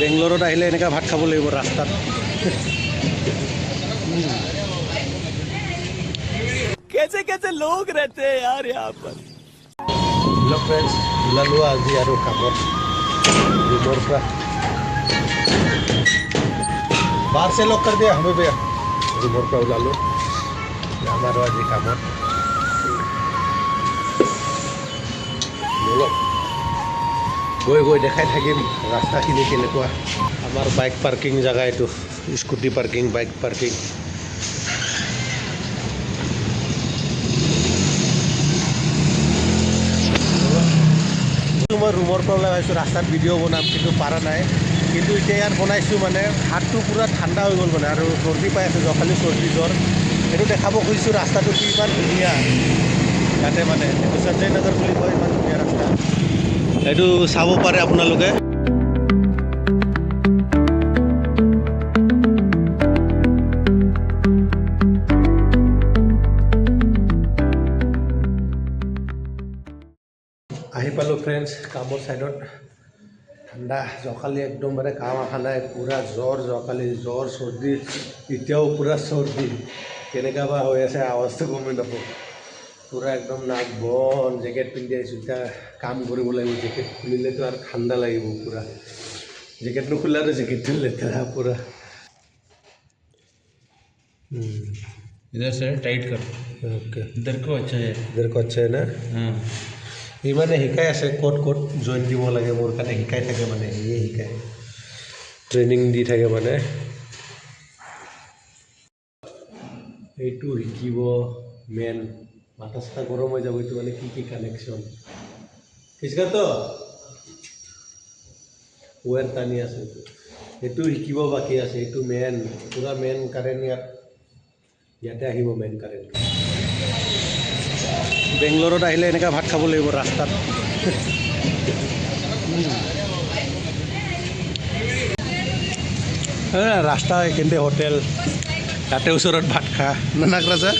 বেংগলোৰত আহিলে এনেকা ভাত খাব লাগিব ৰাস্তাত। कैसे कैसे लोग रहते हैं यार यहाँ पर। हेलो फ्रेंड्स, ওলালো আজি আৰু কামত ৰুমৰ পৰা। बाहर से लॉक कर दिया हमें भैया। ৰুমৰ পৰা ওলালো আমাৰো আজি কামত। গৈ গৈ দেখাই থাকিম ৰাস্তাখিনি কেনেকুৱা। আমাৰ বাইক পাৰ্কিং জেগা এইটো, স্কুটি পাৰ্কিং, বাইক পাৰ্কিং। মই ৰুমৰ পৰা ওলাই আহিছোঁ, ৰাস্তাত ভিডিঅ' বনাম কিন্তু পৰা নাই। কিন্তু এতিয়া ইয়াত বনাইছোঁ মানে হাতটো পূৰা ঠাণ্ডা হৈ গ'ল মানে, আৰু চৰ্দি পাই আছে, যোৱাকালি চৰ্দি জ্বৰ। সেইটো দেখাব খুজিছোঁ ৰাস্তাটো কি ইমান ধুনীয়া ইয়াতে মানে। এইটো সঞ্জয় নগৰ বুলি কয়, ইমান ধুনীয়া ৰাস্তা। এইটো চাব পাৰে আপোনালোকে। আহি পালোঁ ফ্ৰেণ্ডছ কামৰ ছাইডত। ঠাণ্ডা, যোৱাকালি একদম মানে কাম অহা নাই, পূৰা জ্বৰ। যোৱাকালি জ্বৰ চৰ্দি, এতিয়াও পূৰা চৰ্দি। কেনেকুৱা বা হৈ আছে আৱাজটো গমেই নাপাওঁ। পূৰা একদম নাক বন্ধ, জেকেট পিন্ধি আহিছোঁ। এতিয়া কাম কৰিব লাগিব, জেকেট খুলিলেতো আৰু ঠাণ্ডা লাগিব পূৰা। জেকেট নুখুলিলে আৰু জেকেটটো লেতেৰা পূৰা। इधर से टाइट कर, ओके, इधर को अच्छा है। इधर को अच्छा है ना। हाँ ই মানে শিকাই আছে ক'ত ক'ত জইন দিব লাগে, মোৰ কাৰণে শিকাই থাকে মানে, সিয়ে শিকায়, ট্ৰেইনিং দি থাকে মানে। এইটো শিকিব মেইন, মাথা চাথা গৰম হৈ যাব। এইটো মানে কি কানেকশ্যন কিছকাতো ৱেৰ টানি আছে, এইটো শিকিব বাকী আছে। এইটো মেইন, পূৰা মেইন কাৰেণ্ট ইয়াতে আহিব, মেইন কাৰেণ্ট। বেংগলোৰত আহিলে এনেকা ভাত খাব লাগিব ৰাস্তাত। ৰাস্তা এইখিনিতে হোটেল, তাতে ওচৰত ভাত খা নানাক ৰাজা।